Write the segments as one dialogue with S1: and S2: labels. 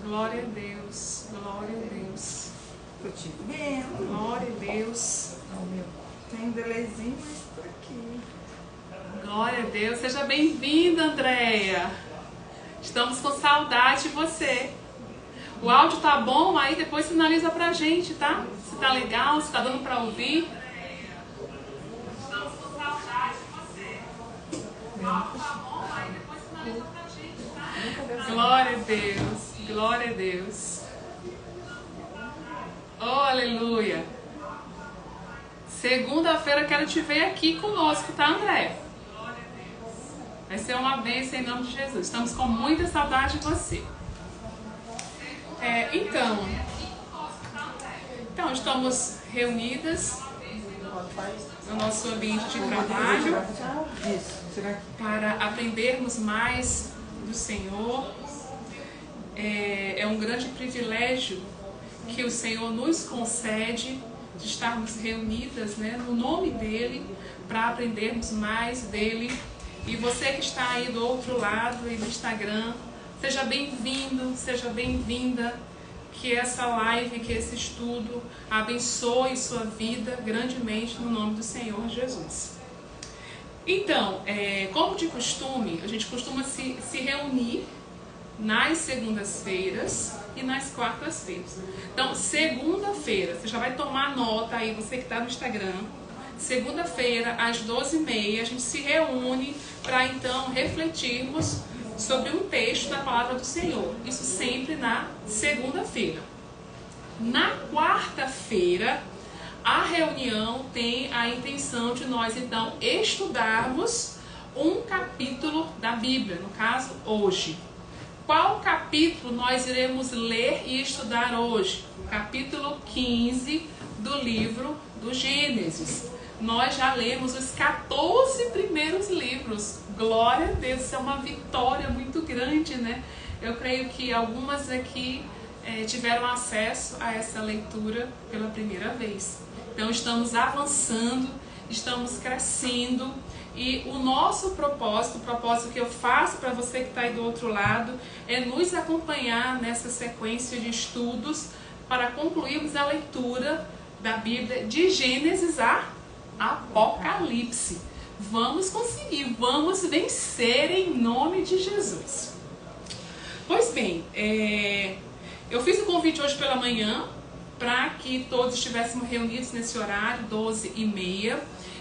S1: Glória a Deus, glória a Deus.
S2: Tô te vendo.
S1: Glória a Deus.
S2: Tem um delayzinho, mas por aqui.
S1: Glória a Deus. Seja bem-vinda, Andréia. Estamos com saudade de você. O áudio tá bom? Aí depois sinaliza pra gente, tá? Se tá legal, se tá dando pra ouvir. Estamos com saudade de você. O áudio tá bom? Aí depois sinaliza pra gente, tá? Glória a Deus. Glória a Deus. Oh, aleluia. Segunda-feira quero te ver aqui conosco, tá, André? Vai ser uma bênção em nome de Jesus. Estamos com muita saudade de você. Então estamos reunidas no nosso ambiente de trabalho para aprendermos mais do Senhor. É um grande privilégio que o Senhor nos concede de estarmos reunidas, né, no nome dEle, para aprendermos mais dEle. E você que está aí do outro lado, aí do Instagram, seja bem-vindo, seja bem-vinda. Que essa live, que esse estudo abençoe sua vida grandemente no nome do Senhor Jesus. Então, como de costume, a gente costuma se reunir nas segundas-feiras e nas quartas-feiras. Então, segunda-feira, você já vai tomar nota aí, você que está no Instagram. Segunda-feira, às 12h30, a gente se reúne para então refletirmos sobre um texto da Palavra do Senhor. Isso sempre na segunda-feira. Na quarta-feira, a reunião tem a intenção de nós então estudarmos um capítulo da Bíblia, no caso, hoje. Qual capítulo nós iremos ler e estudar hoje? O capítulo 15 do livro do Gênesis. Nós já lemos os 14 primeiros livros. Glória a Deus, isso é uma vitória muito grande, né? Eu creio que algumas aqui tiveram acesso a essa leitura pela primeira vez. Então estamos avançando, estamos crescendo. E o nosso propósito, o propósito que eu faço para você que está aí do outro lado, é nos acompanhar nessa sequência de estudos para concluirmos a leitura da Bíblia de Gênesis a Apocalipse. Vamos conseguir, vamos vencer em nome de Jesus. Pois bem, eu fiz o convite hoje pela manhã para que todos estivéssemos reunidos nesse horário, 12h30.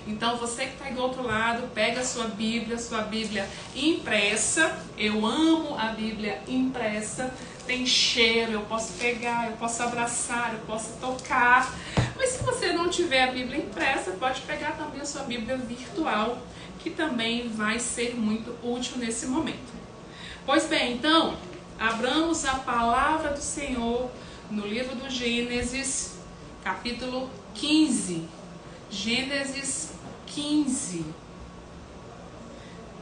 S1: Então você que está aí do outro lado, pega a sua Bíblia impressa. Eu amo a Bíblia impressa. Tem cheiro, eu posso pegar, eu posso abraçar, eu posso tocar. Mas se você não tiver a Bíblia impressa, pode pegar também a sua Bíblia virtual, que também vai ser muito útil nesse momento. Pois bem, então, abramos a palavra do Senhor no livro do Gênesis, capítulo 15. Gênesis 15.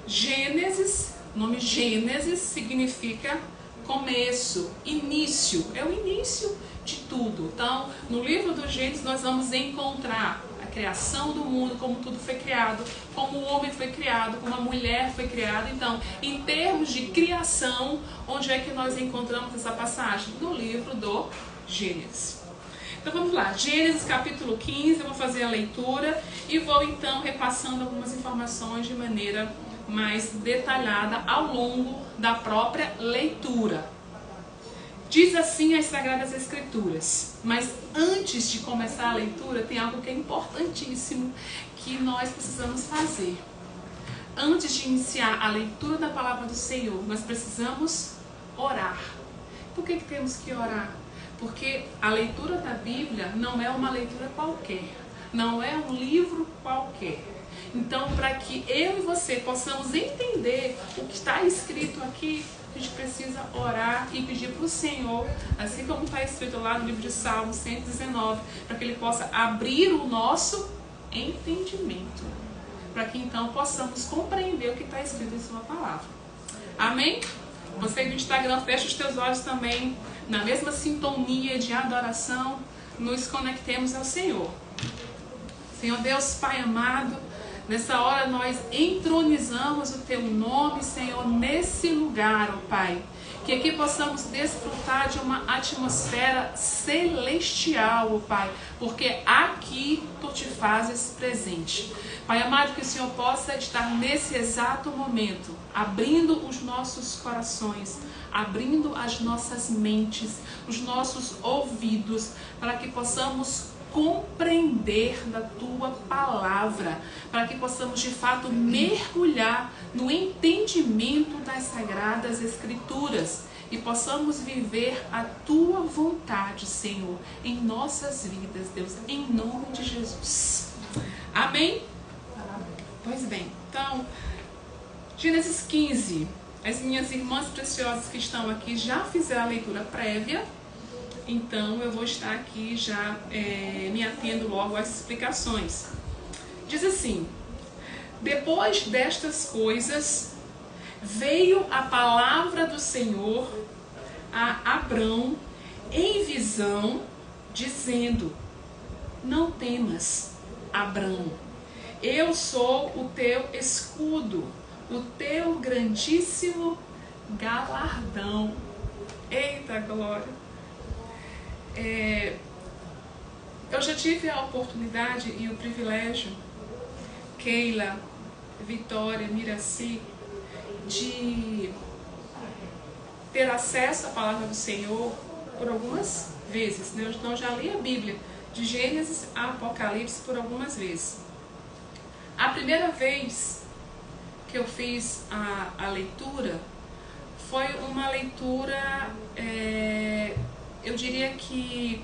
S1: Gênesis, o nome Gênesis significa começo, início, é o início de tudo. Então, no livro do Gênesis nós vamos encontrar a criação do mundo, como tudo foi criado, como o homem foi criado, como a mulher foi criada. Então, em termos de criação, onde é que nós encontramos essa passagem? No livro do Gênesis. Então vamos lá, Gênesis capítulo 15, eu vou fazer a leitura e vou então repassando algumas informações de maneira mais detalhada ao longo da própria leitura. Diz assim as Sagradas Escrituras, mas antes de começar a leitura tem algo que é importantíssimo que nós precisamos fazer. Antes de iniciar a leitura da Palavra do Senhor, nós precisamos orar. Por que temos que orar? Porque a leitura da Bíblia não é uma leitura qualquer, não é um livro qualquer. Então, para que eu e você possamos entender o que está escrito aqui, a gente precisa orar e pedir para o Senhor, assim como está escrito lá no livro de Salmos 119, para que Ele possa abrir o nosso entendimento, para que então possamos compreender o que está escrito em Sua Palavra. Amém? Você do Instagram, fecha os teus olhos também, na mesma sintonia de adoração, nos conectemos ao Senhor. Senhor Deus, Pai amado, Nessa hora nós entronizamos o Teu nome, Senhor, nesse lugar, ó Pai. Que aqui possamos desfrutar de uma atmosfera celestial, ó Pai, porque aqui Tu te fazes presente. Pai amado, que o Senhor possa estar nesse exato momento, abrindo os nossos corações, abrindo as nossas mentes, os nossos ouvidos, para que possamos compreender da Tua palavra, para que possamos de fato mergulhar no entendimento das Sagradas Escrituras e possamos viver a Tua vontade, Senhor, em nossas vidas, Deus, em nome de Jesus. Amém? Pois bem, então, Gênesis 15, as minhas irmãs preciosas que estão aqui já fizeram a leitura prévia, então eu vou estar aqui já me atendo logo às explicações. Diz assim: depois destas coisas, veio a palavra do Senhor a Abrão em visão, dizendo: não temas, Abrão, eu sou o teu escudo, o teu grandíssimo galardão. Eita glória! Eu já tive a oportunidade e o privilégio, Keila, Vitória, Miraci, de ter acesso à palavra do Senhor por algumas vezes, né? Então, eu já li a Bíblia, de Gênesis a Apocalipse, por algumas vezes. A primeira vez que eu fiz a leitura foi uma leitura, eu diria que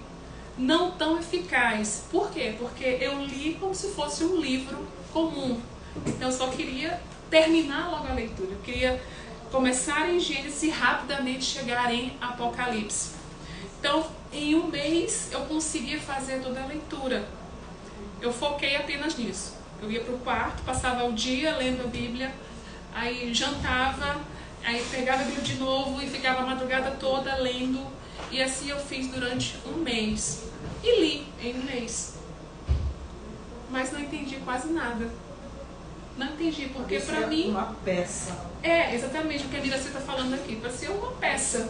S1: não tão eficaz. Por quê? Porque eu li como se fosse um livro comum. Então, eu só queria terminar logo a leitura. Eu queria começar em Gênesis e rapidamente chegar em Apocalipse. Então, em um mês, eu conseguia fazer toda a leitura. Eu foquei apenas nisso. Eu ia para o quarto, passava o dia lendo a Bíblia, aí jantava, aí pegava a Bíblia de novo e ficava a madrugada toda lendo. E assim eu fiz durante um mês. E li em um mês. Mas não entendi quase nada. Não entendi, porque para mim...
S2: uma peça.
S1: Exatamente o que a Miraci está falando aqui. Parecia uma peça.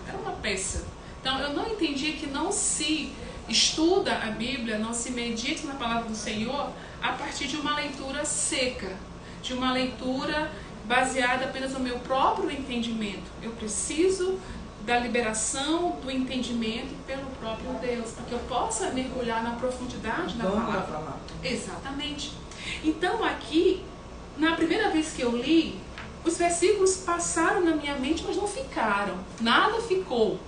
S1: Era uma peça. Então eu não entendi que não se estuda a Bíblia, não se medita na palavra do Senhor a partir de uma leitura seca. De uma leitura baseada apenas no meu próprio entendimento. Eu preciso da liberação do entendimento pelo próprio Deus, para que eu possa mergulhar na profundidade da palavra. Exatamente. Então aqui, na primeira vez que eu li, os versículos passaram na minha mente, mas não ficaram. Nada ficou.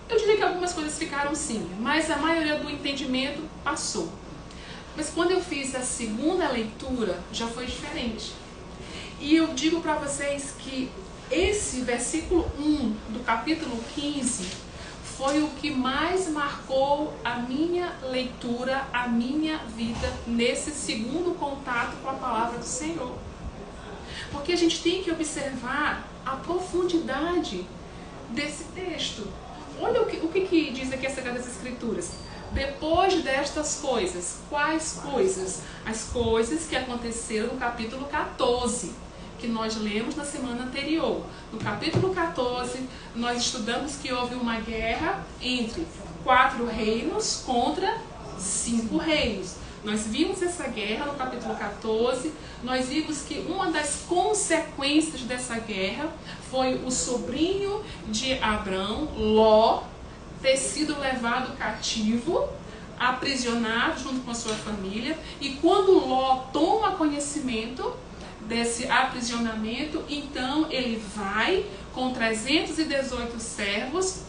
S1: Eu diria que algumas coisas ficaram sim, mas a maioria do entendimento passou. Mas quando eu fiz a segunda leitura, já foi diferente. E eu digo para vocês que esse versículo 1 do capítulo 15 foi o que mais marcou a minha leitura, a minha vida nesse segundo contato com a palavra do Senhor. Porque a gente tem que observar a profundidade desse texto. Olha o que diz aqui a Sagradas Escrituras. Depois destas coisas, quais coisas? As coisas que aconteceram no capítulo 14. Que nós lemos na semana anterior. No capítulo 14, nós estudamos que houve uma guerra entre 4 reinos contra 5 reinos. Nós vimos essa guerra no capítulo 14, nós vimos que uma das consequências dessa guerra foi o sobrinho de Abrão, Ló, ter sido levado cativo, aprisionado junto com a sua família, e quando Ló toma conhecimento desse aprisionamento, então ele vai com 318 servos.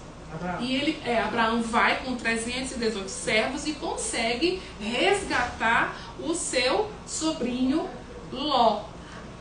S1: Abraão vai com 318 servos e consegue resgatar o seu sobrinho Ló.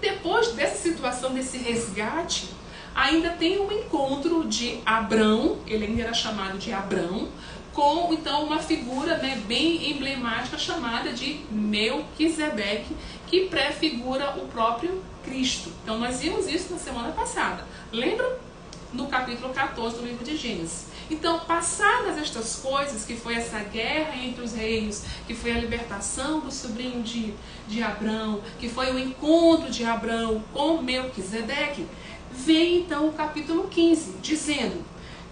S1: Depois dessa situação, desse resgate, ainda tem um encontro de Abrão, ele ainda era chamado de Abrão, com então uma figura, né, bem emblemática chamada de Melquisedeque, que prefigura o próprio Cristo. Então nós vimos isso na semana passada. Lembram? No capítulo 14 do livro de Gênesis. Então, passadas estas coisas, que foi essa guerra entre os reinos, que foi a libertação do sobrinho de Abrão, que foi o encontro de Abrão com Melquisedeque, vem então o capítulo 15, dizendo: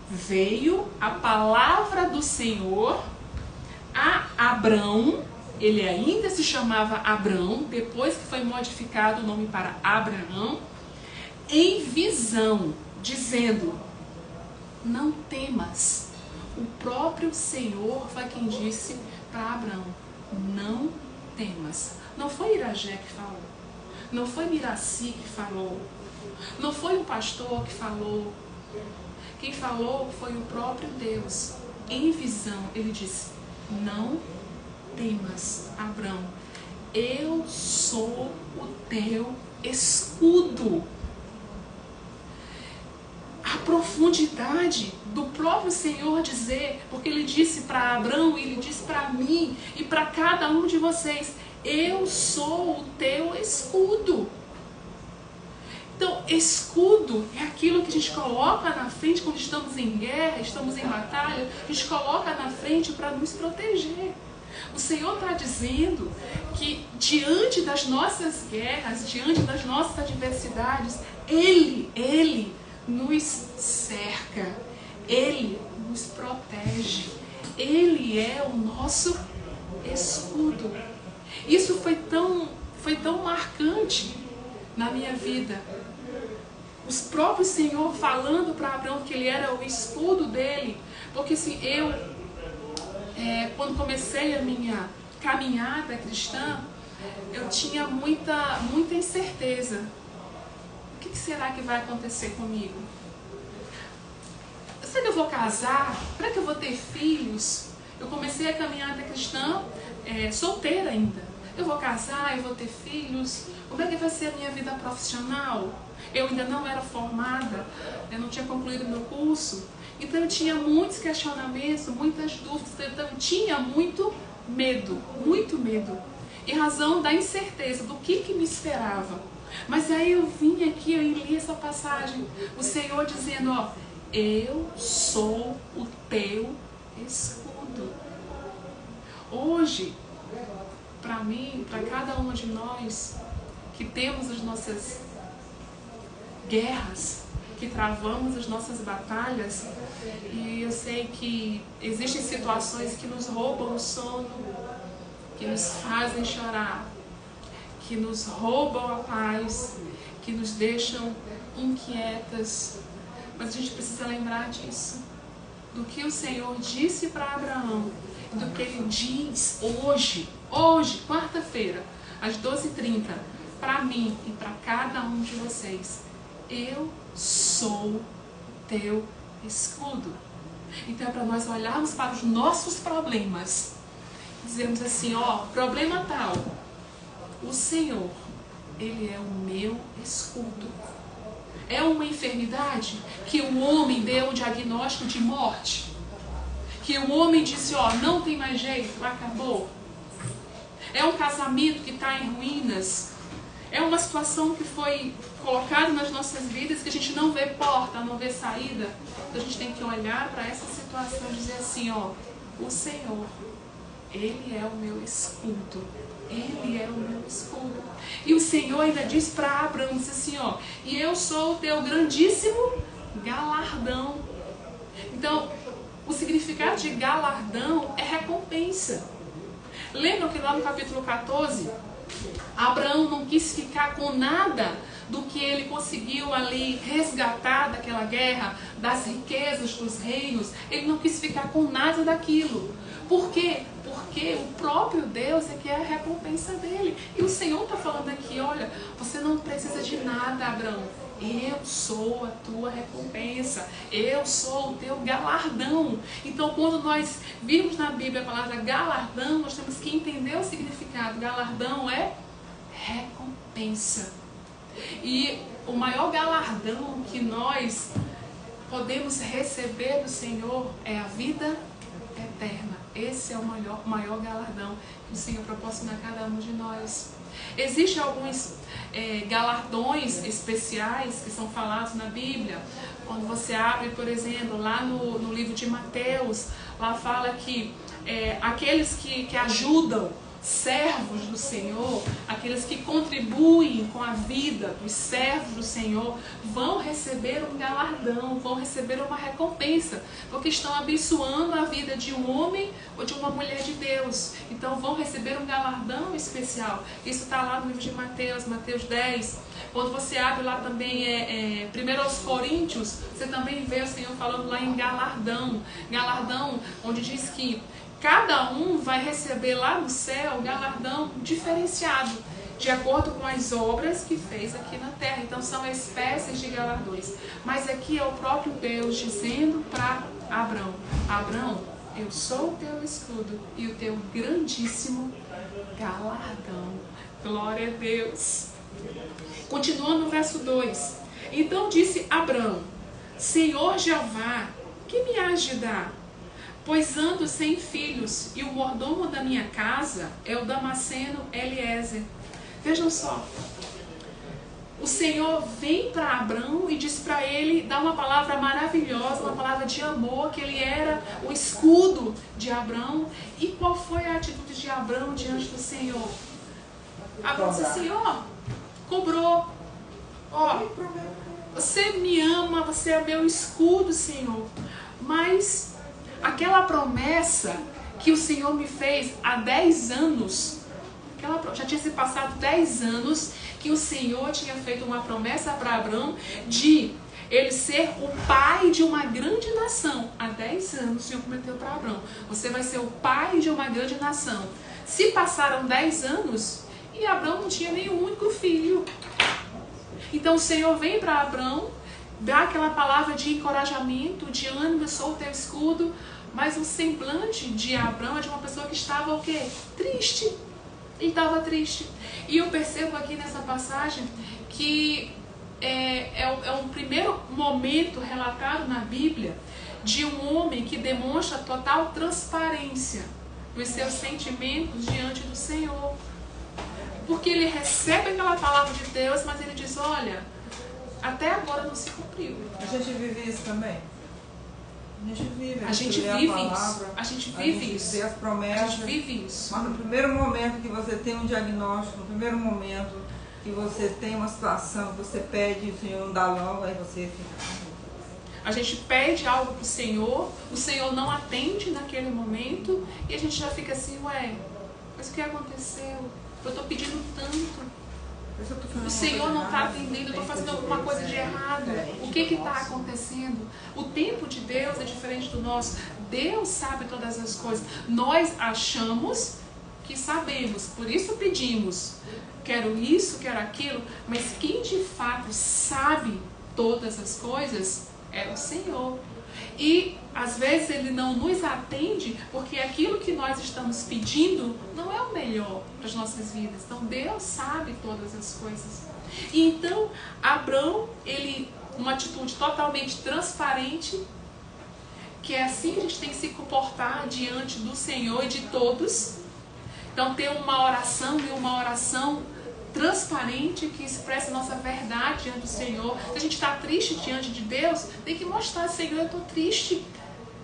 S1: veio a palavra do Senhor a Abrão. Ele ainda se chamava Abrão, depois que foi modificado o nome para Abraão, em visão, dizendo: não temas. O próprio Senhor foi quem disse para Abrão: não temas. Não foi Irajé que falou, não foi Miraci que falou, não foi o pastor que falou. Quem falou foi o próprio Deus. Em visão, ele disse: não temas, Abrão, eu sou o teu escudo. A profundidade do próprio Senhor dizer, porque ele disse para Abrão, ele disse para mim e para cada um de vocês: eu sou o teu escudo. Então, escudo é aquilo que a gente coloca na frente quando estamos em guerra, estamos em batalha, a gente coloca na frente para nos proteger. O Senhor está dizendo que diante das nossas guerras, diante das nossas adversidades, Ele nos cerca, Ele nos protege, Ele é o nosso escudo. Isso foi tão marcante na minha vida. O próprio Senhor falando para Abraão que ele era o escudo dele, porque assim, quando comecei a minha caminhada cristã, eu tinha muita incerteza. O que será que vai acontecer comigo? Será que eu vou casar? Será que eu vou ter filhos? Eu comecei a caminhada cristã solteira ainda. Eu vou casar, eu vou ter filhos? Como é que vai ser a minha vida profissional? Eu ainda não era formada, eu não tinha concluído meu curso. Então eu tinha muitos questionamentos, muitas dúvidas, então eu tinha muito medo, em razão da incerteza do que me esperava. Mas aí eu vim aqui, eu li essa passagem, o Senhor dizendo: ó, eu sou o teu escudo. Hoje, para mim, para cada uma de nós que temos as nossas guerras, que travamos as nossas batalhas, e eu sei que existem situações que nos roubam o sono, que nos fazem chorar, que nos roubam a paz, que nos deixam inquietas. Mas a gente precisa lembrar disso, do que o Senhor disse para Abraão, do que Ele diz hoje, quarta-feira, às 12h30, para mim e para cada um de vocês: eu sou teu escudo. Então é para nós olharmos para os nossos problemas, dizermos assim: ó, problema tal, o Senhor, Ele é o meu escudo. É uma enfermidade que o homem deu um diagnóstico de morte, que o homem disse: ó, não tem mais jeito, acabou. É um casamento que está em ruínas. É uma situação que foi colocada nas nossas vidas que a gente não vê porta, não vê saída. Então a gente tem que olhar para essa situação e dizer assim: ó, o Senhor, Ele é o meu escudo. Ele é o meu escudo. E o Senhor ainda disse para Abraão, disse assim: ó, e eu sou o teu grandíssimo galardão. Então, o significado de galardão é recompensa. Lembram que lá no capítulo 14, Abraão não quis ficar com nada do que ele conseguiu ali resgatar daquela guerra, das riquezas dos reinos. Ele não quis ficar com nada daquilo. Por quê? Porque o próprio Deus é que é a recompensa dele. E o Senhor está falando aqui: olha, você não precisa de nada, Abraão. Eu sou a tua recompensa. Eu sou o teu galardão. Então, quando nós vimos na Bíblia a palavra galardão, nós temos que entender o significado. Galardão é recompensa. E o maior galardão que nós podemos receber do Senhor é a vida eterna. Esse é o maior galardão que o Senhor proporciona a cada um de nós. Existem alguns galardões especiais que são falados na Bíblia, Quando você abre, por exemplo, lá no livro de Mateus, lá fala que aqueles que ajudam, servos do Senhor, aqueles que contribuem com a vida dos servos do Senhor, vão receber um galardão, vão receber uma recompensa, porque estão abençoando a vida de um homem ou de uma mulher de Deus. Então vão receber um galardão especial. Isso está lá no livro de Mateus, Mateus 10. Quando você abre lá também, 1 Coríntios, você também vê o Senhor falando lá em galardão. Galardão, onde diz que cada um vai receber lá no céu galardão diferenciado, de acordo com as obras que fez aqui na terra. Então são espécies de galardões. Mas aqui é o próprio Deus dizendo para Abrão: Abrão, eu sou o teu escudo e o teu grandíssimo galardão. Glória a Deus. Continuando no verso 2. Então disse Abrão: Senhor Jeová, que me hás de dar? Pois ando sem filhos, e o mordomo da minha casa é o Damasceno Eliezer. Vejam só, o Senhor vem para Abrão e diz para ele, dá uma palavra maravilhosa, uma palavra de amor, que ele era o escudo de Abrão. E qual foi a atitude de Abrão diante do Senhor? Abrão disse: Senhor, cobrou. Ó, você me ama, você é meu escudo, Senhor, mas aquela promessa que o Senhor me fez há 10 anos, já tinha se passado 10 anos que o Senhor tinha feito uma promessa para Abrão de ele ser o pai de uma grande nação. Há 10 anos o Senhor prometeu para Abrão: você vai ser o pai de uma grande nação. Se passaram 10 anos e Abrão não tinha nenhum único filho. Então o Senhor vem para Abrão, dá aquela palavra de encorajamento, de ânimo: eu sou o teu escudo. Mas o semblante de Abrão é de uma pessoa que estava o quê? Triste. Ele estava triste. E eu percebo aqui nessa passagem que é um primeiro momento relatado na Bíblia de um homem que demonstra total transparência dos seus sentimentos diante do Senhor. Porque ele recebe aquela palavra de Deus, mas ele diz: olha, até agora não se cumpriu.
S2: A gente vive isso também.
S1: A gente vive isso. A gente vive isso.
S2: Vê as promessas.
S1: A gente vive isso.
S2: Mas no primeiro momento que você tem um diagnóstico, no primeiro momento que você tem uma situação, que você pede e o Senhor não dá logo, aí você fica...
S1: A gente pede algo pro Senhor, o Senhor não atende naquele momento e a gente já fica assim: ué, mas o que aconteceu? Eu estou pedindo tanto. O Senhor não está atendendo, eu estou fazendo alguma coisa de errado. O que está acontecendo? O tempo de Deus é diferente do nosso. Deus sabe todas as coisas. Nós achamos que sabemos, por isso pedimos: quero isso, quero aquilo. Mas quem de fato sabe todas as coisas é o Senhor. E às vezes Ele não nos atende porque aquilo que nós estamos pedindo não é o melhor para as nossas vidas. Então Deus sabe todas as coisas. E então Abrão, uma atitude totalmente transparente, que é assim que a gente tem que se comportar diante do Senhor e de todos. Então ter uma oração e uma oração transparente, que expressa a nossa verdade diante do Senhor. Se a gente está triste diante de Deus, tem que mostrar: Senhor, eu estou triste,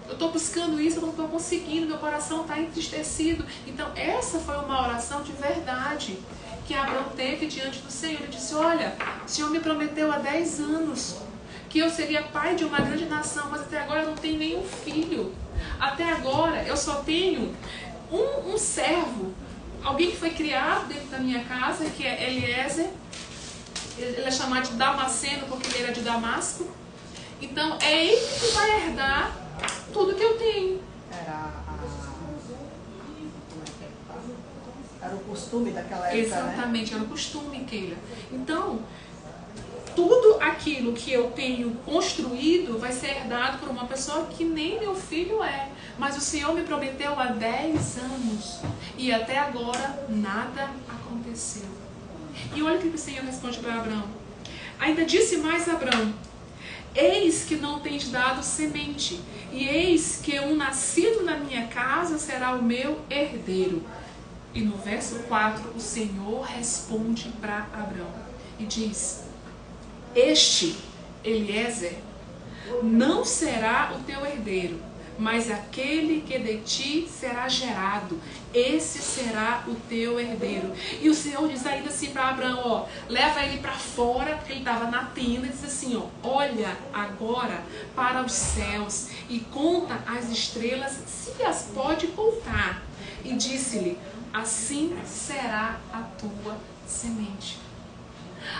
S1: eu estou buscando isso, eu não estou conseguindo, meu coração está entristecido. Então essa foi uma oração de verdade que Abrão teve diante do Senhor. Ele disse: olha, o Senhor me prometeu há 10 anos que eu seria pai de uma grande nação, mas até agora eu não tenho nenhum filho. Até agora eu só tenho um servo, alguém que foi criado dentro da minha casa, que é Eliezer. Ele é chamado de Damasceno porque ele era de Damasco. Então é ele que vai herdar tudo que eu tenho.
S3: Era o costume daquela época.
S1: Exatamente, né? Era o costume, Keila. Então, tudo aquilo que eu tenho construído vai ser herdado por uma pessoa que nem meu filho é. Mas o Senhor me prometeu há 10 anos e até agora nada aconteceu. E olha o que o Senhor responde para Abrão. Ainda disse mais Abrão: eis que não tens dado semente, e eis que um nascido na minha casa será o meu herdeiro. E no verso 4 o Senhor responde para Abrão e diz: este Eliezer não será o teu herdeiro, mas aquele que de ti será gerado, esse será o teu herdeiro. E o Senhor diz ainda assim para Abraão, ó, leva ele para fora, porque ele estava na tenda, e diz assim, ó, olha agora para os céus e conta as estrelas, se as pode contar. E disse-lhe, assim será a tua semente.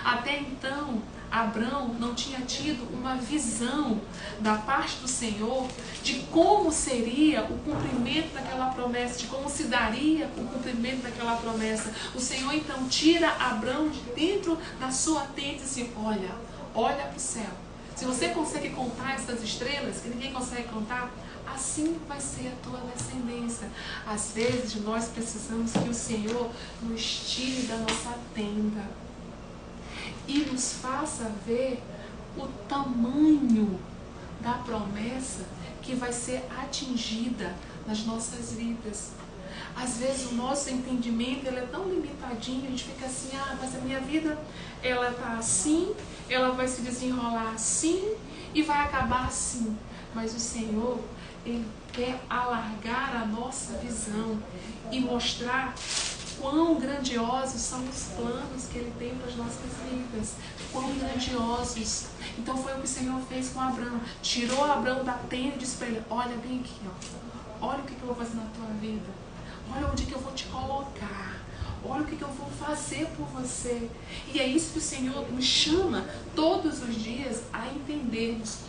S1: Até então, Abraão não tinha tido uma visão da parte do Senhor de como seria o cumprimento daquela promessa, de como se daria o cumprimento daquela promessa. O Senhor então tira Abraão de dentro da sua tenda e diz assim, olha para o céu. Se você consegue contar essas estrelas, que ninguém consegue contar, assim vai ser a tua descendência. Às vezes nós precisamos que o Senhor nos tire da nossa tenda e nos faça ver o tamanho da promessa que vai ser atingida nas nossas vidas. Às vezes o nosso entendimento ele é tão limitadinho, a gente fica assim, mas a minha vida ela tá assim, ela vai se desenrolar assim e vai acabar assim. Mas o Senhor, Ele quer alargar a nossa visão e mostrar quão grandiosos são os planos que Ele tem para as nossas vidas. Quão grandiosos. Então foi o que o Senhor fez com Abraão. Tirou Abraão da tenda e disse para ele, olha bem aqui, ó. Olha o que eu vou fazer na tua vida. Olha onde que eu vou te colocar. Olha o que eu vou fazer por você. E é isso que o Senhor nos chama todos os dias a entendermos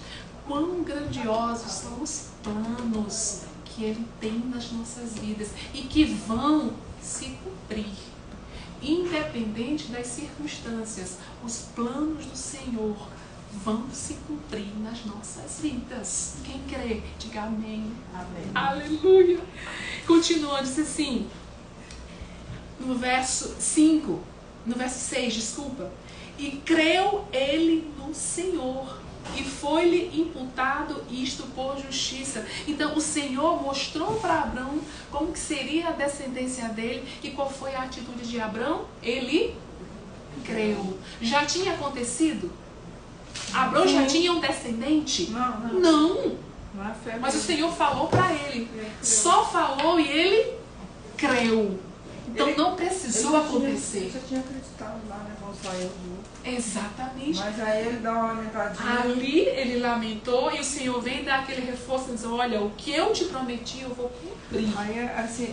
S1: quão grandiosos são os planos que Ele tem nas nossas vidas e que vão se cumprir. Independente das circunstâncias, os planos do Senhor vão se cumprir nas nossas vidas. Quem crê, diga amém.
S2: Amém.
S1: Aleluia. Continuando, diz assim, no verso 5, no verso 6, desculpa. E creu ele no Senhor, e foi-lhe imputado isto por justiça. Então o Senhor mostrou para Abraão como que seria a descendência dele. E qual foi a atitude de Abraão? Ele creu. Já tinha acontecido? Abraão já tinha um descendente? Não. Mas o Senhor falou para ele. Só falou e ele creu. Então não precisou acontecer.
S2: Você tinha acreditado lá, né? Quando saiu do...
S1: Exatamente.
S2: Mas aí ele dá uma lamentadinha.
S1: Ali ele lamentou e o Senhor vem dar aquele reforço e diz, olha, o que eu te prometi eu vou cumprir.
S2: Aí assim,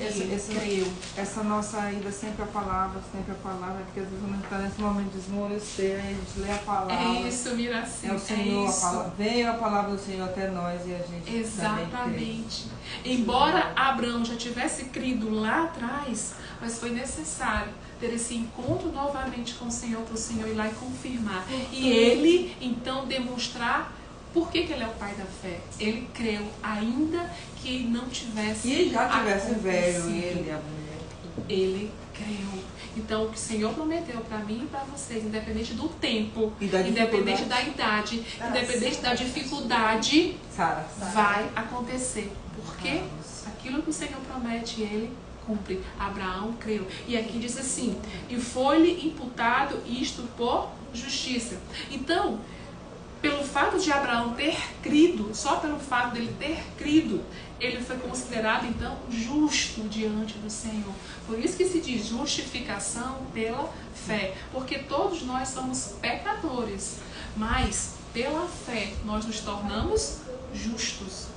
S2: essa nossa ida sempre a palavra, porque às vezes a gente está nesse momento de esmorecer, aí a gente lê a palavra.
S1: É isso, Miraci.
S2: É o Senhor, veio a palavra do Senhor até nós e a gente
S1: exatamente. Embora Abraão já tivesse crido lá atrás, mas foi necessário ter esse encontro novamente com o Senhor, para o Senhor ir lá e confirmar. E ele, então, demonstrar por que ele é o pai da fé. Ele creu, ainda que não tivesse
S2: e já tivesse velho,
S1: ele creu. Então, o que o Senhor prometeu para mim e para vocês, independente do tempo, independente da idade, independente da dificuldade, vai acontecer. Porque aquilo que o Senhor promete, ele cumpre. Abraão creu. E aqui diz assim, e foi-lhe imputado isto por justiça. Então, pelo fato de Abraão ter crido, só pelo fato dele ter crido, ele foi considerado, então, justo diante do Senhor. Por isso que se diz justificação pela fé. Porque todos nós somos pecadores, mas pela fé nós nos tornamos justos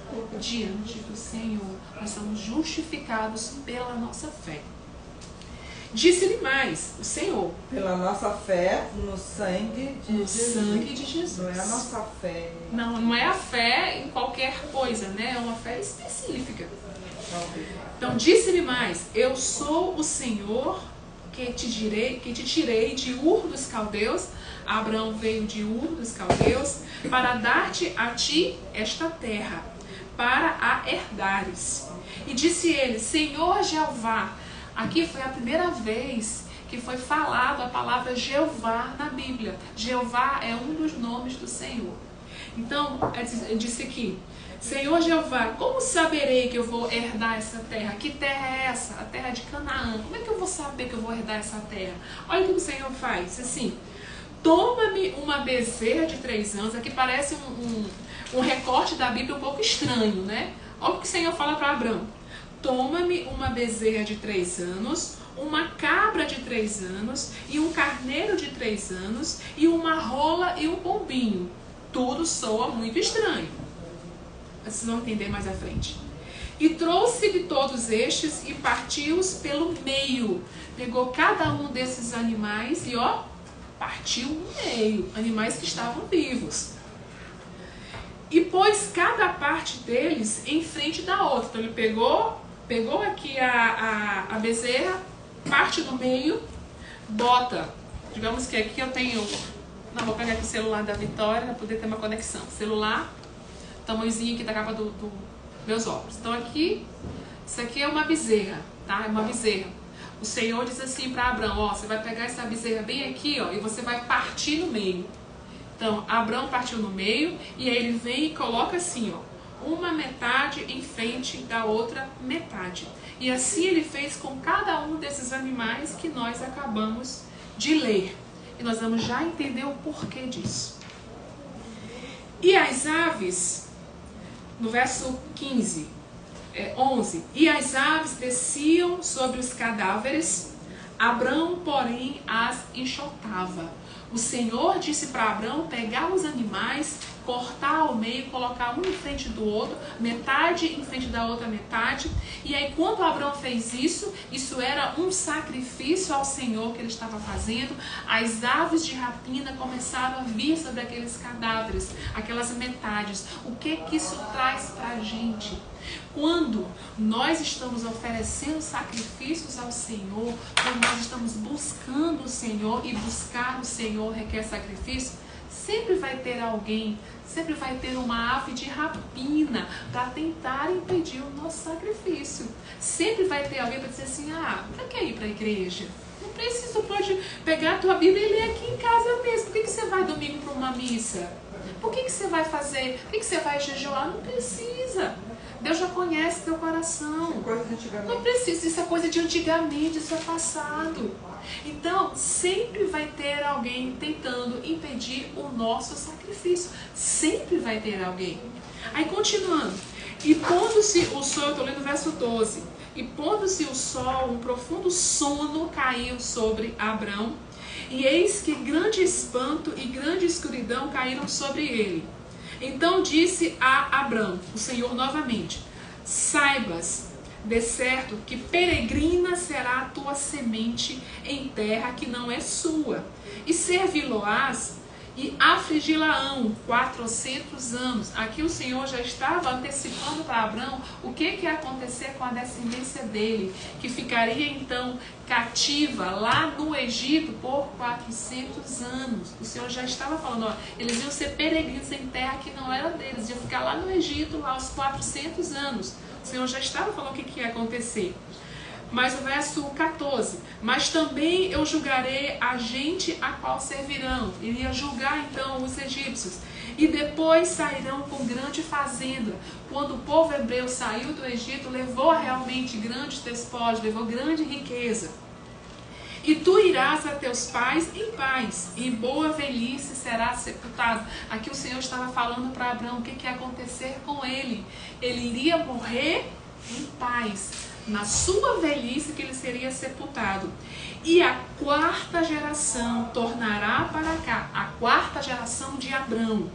S1: diante do Senhor. Nós somos justificados pela nossa fé. Disse-lhe mais o Senhor,
S2: pela nossa fé no sangue de Jesus.
S1: Sangue de Jesus.
S2: Não é a nossa fé.
S1: Não é a fé em qualquer coisa, né? É uma fé específica. Então disse-lhe mais, eu sou o Senhor que te tirei de Ur dos Caldeus. Abraão veio de Ur dos Caldeus para dar-te a ti esta terra, para a herdares. E disse ele, Senhor Jeová. Aqui foi a primeira vez que foi falado a palavra Jeová na Bíblia. Jeová é um dos nomes do Senhor. Então, ele disse aqui, Senhor Jeová, como saberei que eu vou herdar essa terra? Que terra é essa? A terra de Canaã. Como é que eu vou saber que eu vou herdar essa terra? Olha o que o Senhor faz, assim, toma-me uma bezerra de 3 anos. Aqui parece um recorte da Bíblia um pouco estranho, né? Olha o que o Senhor fala para Abrão. Toma-me uma bezerra de 3 anos, uma cabra de 3 anos, e um carneiro de 3 anos, e uma rola e um pombinho. Tudo soa muito estranho. Vocês vão entender mais à frente. E trouxe de todos estes e partiu-os pelo meio. Pegou cada um desses animais e, ó, partiu no meio. Animais que estavam vivos. E pôs cada parte deles em frente da outra. Então ele pegou aqui a bezerra, parte no meio, bota. Digamos que aqui eu tenho... Não, vou pegar aqui o celular da Vitória para poder ter uma conexão. Celular, tamanhozinho aqui da capa do meus óculos. Então aqui, isso aqui é uma bezerra, tá? É uma bezerra. O Senhor diz assim para Abrão, ó, você vai pegar essa bezerra bem aqui, ó, e você vai partir no meio. Então, Abrão partiu no meio, e aí ele vem e coloca assim, ó, uma metade em frente da outra metade. E assim ele fez com cada um desses animais que nós acabamos de ler. E nós vamos já entender o porquê disso. E as aves... No verso 11, e as aves desciam sobre os cadáveres, Abrão, porém, as enxotava. O Senhor disse para Abrão pegar os animais, cortar ao meio, colocar um em frente do outro, metade em frente da outra metade. E aí, quando Abrão fez isso, isso era um sacrifício ao Senhor que ele estava fazendo. As aves de rapina começaram a vir sobre aqueles cadáveres, aquelas metades. O que isso traz para a gente? Quando nós estamos oferecendo sacrifícios ao Senhor, quando nós estamos buscando o Senhor, e buscar o Senhor requer sacrifício, sempre vai ter alguém, sempre vai ter uma ave de rapina para tentar impedir o nosso sacrifício. Sempre vai ter alguém para dizer assim, ah, para que ir para a igreja? Não precisa, pode pegar a tua Bíblia e ler aqui em casa mesmo. Por que você vai domingo para uma missa? Por que você vai fazer? Por que você vai jejuar? Não precisa. Deus já conhece teu coração. Não precisa, isso é coisa de antigamente, isso é passado. Então, sempre vai ter alguém tentando impedir o nosso sacrifício. Sempre vai ter alguém. Aí, continuando. E pondo-se o sol, eu estou lendo o verso 12. E pondo-se o sol, um profundo sono caiu sobre Abrão. E eis que grande espanto e grande escuridão caíram sobre ele. Então disse a Abrão, o Senhor novamente, saibas de certo que peregrina será a tua semente em terra que não é sua, e servi-lo-ás e afligi-la-ão 400 anos. Aqui o Senhor já estava antecipando para Abrão o que ia acontecer com a descendência dele, que ficaria então cativa lá no Egito por 400 anos. O Senhor já estava falando, ó, eles iam ser peregrinos em terra que não era deles, iam ficar lá no Egito lá aos 400 anos. O Senhor já estava falando o que ia acontecer. Mas o verso 14, mas também eu julgarei a gente a qual servirão. Ele ia julgar então os egípcios. E depois sairão com grande fazenda. Quando o povo hebreu saiu do Egito, levou realmente grandes despojos, levou grande riqueza. E tu irás a teus pais em paz, e em boa velhice serás sepultado. Aqui o Senhor estava falando para Abrão o que ia acontecer com ele. Ele iria morrer em paz. Na sua velhice que ele seria sepultado. E a 4ª geração tornará para cá, a 4ª geração de Abrão,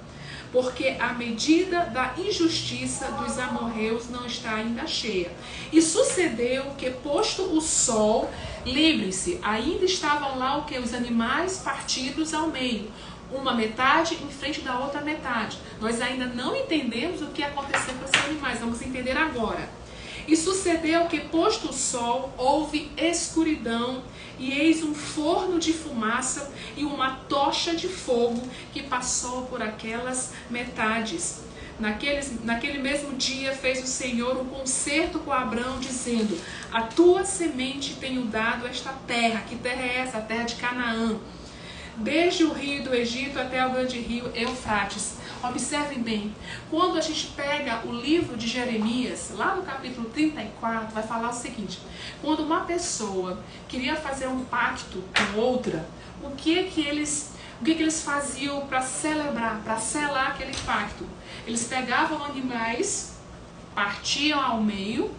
S1: porque a medida da injustiça dos amorreus não está ainda cheia. E sucedeu que, posto o sol, lembre-se, ainda estavam lá o que? Os animais partidos ao meio, uma metade em frente da outra metade. Nós ainda não entendemos o que aconteceu com esses animais, vamos entender agora. E sucedeu que, posto o sol, houve escuridão, e eis um forno de fumaça e uma tocha de fogo que passou por aquelas metades. Naquele mesmo dia fez o Senhor um concerto com Abrão, dizendo, a tua semente tenho dado esta terra. Que terra é essa? A terra de Canaã. desde o rio do Egito até o grande rio Eufrates. Observem bem, quando a gente pega o livro de Jeremias, lá no capítulo 34, vai falar o seguinte: quando uma pessoa queria fazer um pacto com outra, o que eles faziam para celebrar, para selar aquele pacto? Eles pegavam animais, partiam ao meio,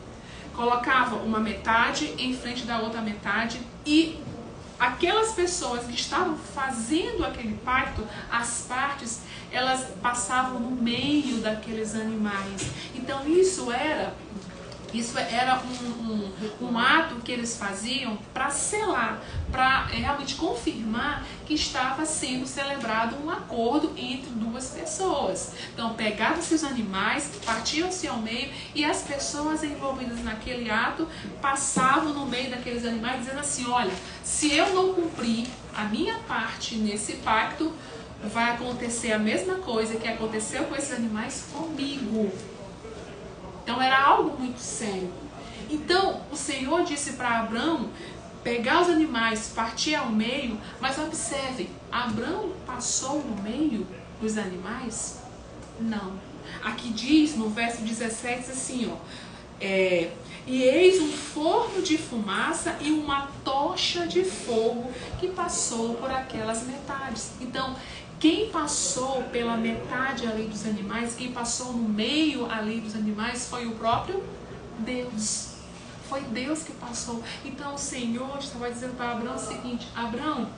S1: colocavam uma metade em frente da outra metade e aquelas pessoas que estavam fazendo aquele pacto, as partes, elas passavam no meio daqueles animais. Então isso era um ato que eles faziam para selar, para realmente confirmar que estava sendo celebrado um acordo entre duas pessoas. Então pegavam-se os animais, partiam-se ao meio e as pessoas envolvidas naquele ato passavam no meio daqueles animais dizendo assim: olha, se eu não cumprir a minha parte nesse pacto, vai acontecer a mesma coisa que aconteceu com esses animais comigo. Então era algo muito sério. Então o Senhor disse para Abrão pegar os animais, partir ao meio, mas observe, Abrão passou no meio dos animais? Não. Aqui diz no verso 17 assim, ó, e eis um forno de fumaça e uma tocha de fogo que passou por aquelas metades. Então, quem passou pela metade ali dos animais, quem passou no meio ali dos animais foi o próprio Deus. Foi Deus que passou. Então o Senhor estava dizendo para Abrão o seguinte: Abrão,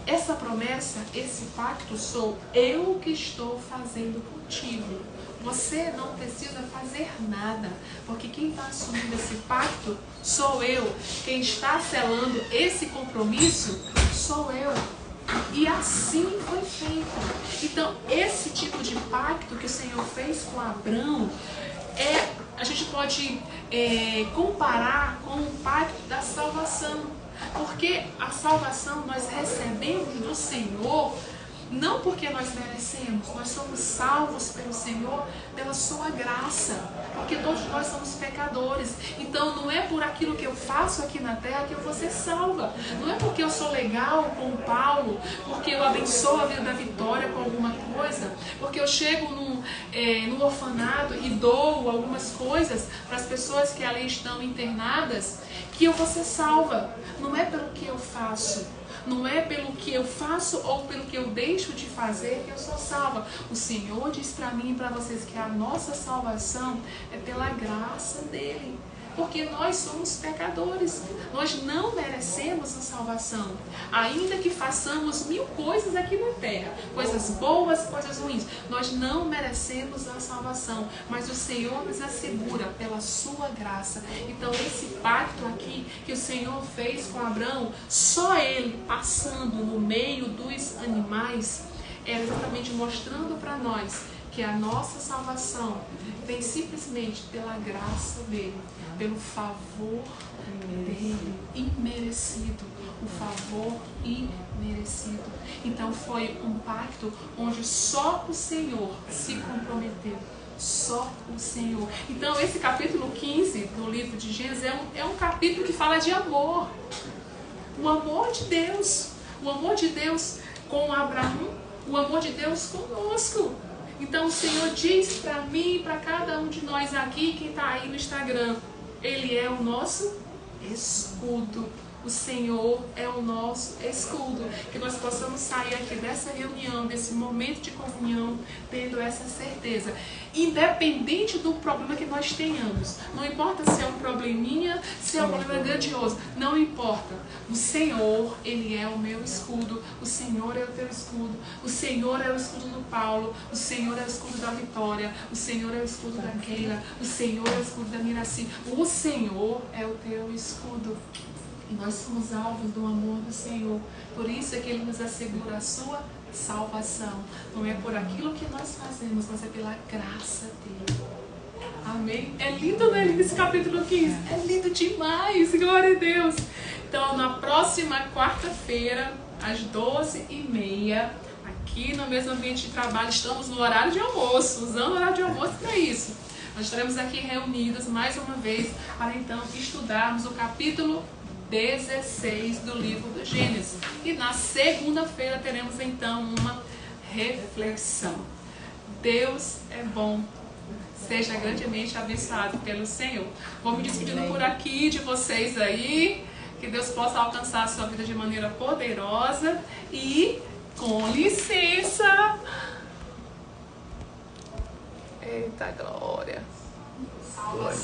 S1: essa promessa, esse pacto sou eu que estou fazendo contigo. Você não precisa fazer nada, porque quem está assumindo esse pacto sou eu. Quem está selando esse compromisso sou eu. E assim foi feito. Então, esse tipo de pacto que o Senhor fez com Abrão, a gente pode comparar com o pacto da salvação. Porque a salvação nós recebemos do Senhor, não porque nós merecemos, nós somos salvos pelo Senhor, pela sua graça, porque todos nós somos pecadores. Então não é por aquilo que eu faço aqui na terra que eu vou ser salva, não é porque eu sou legal com o Paulo, porque eu abençoo a vida da Vitória com alguma coisa, porque eu chego no orfanato e dou algumas coisas para as pessoas que ali estão internadas, que eu vou ser salva. Não é pelo que eu faço, não é pelo que eu faço ou pelo que eu deixo de fazer que eu sou salva. O Senhor diz para mim e para vocês que a nossa salvação é pela graça dEle. Porque nós somos pecadores. Nós não merecemos a salvação. Ainda que façamos 1000 coisas aqui na terra, coisas boas, coisas ruins, nós não merecemos a salvação. Mas o Senhor nos assegura pela sua graça. Então esse pacto aqui que o Senhor fez com Abrão, só ele passando no meio dos animais, era exatamente mostrando para nós que a nossa salvação vem simplesmente pela graça dele, pelo favor dele, imerecido, o favor imerecido. Então foi um pacto onde só o Senhor se comprometeu, só o Senhor. Então esse capítulo 15 do livro de Gênesis é um capítulo que fala de amor, o amor de Deus com Abraão, o amor de Deus conosco. Então o Senhor diz para mim e para cada um de nós aqui, quem está aí no Instagram, Ele é o nosso escudo. O Senhor é o nosso escudo. Que nós possamos sair aqui dessa reunião, desse momento de comunhão, tendo essa certeza. Independente do problema que nós tenhamos. Não importa se é um probleminha, se é um problema grandioso. Não importa. O Senhor, Ele é o meu escudo. O Senhor é o teu escudo. O Senhor é o escudo do Paulo. O Senhor é o escudo da Vitória. O Senhor é o escudo da Keila. O Senhor é o escudo da Miraci. O Senhor é o teu escudo. E nós somos alvos do amor do Senhor. Por isso é que Ele nos assegura a sua salvação. Não é por aquilo que nós fazemos, mas é pela graça dEle. Amém? É lindo, né? Esse capítulo 15. É lindo demais. Glória a Deus. Então, na próxima quarta-feira, às 12h30, aqui no mesmo ambiente de trabalho, estamos no horário de almoço. Usando o horário de almoço para isso. Nós estaremos aqui reunidos mais uma vez para então estudarmos o capítulo 16 do livro do Gênesis. E na segunda-feira teremos então uma reflexão. Deus é bom. Seja grandemente abençoado pelo Senhor. Vou me despedindo por aqui de vocês aí. Que Deus possa alcançar a sua vida de maneira poderosa. E, com licença. Eita glória.
S3: Glória.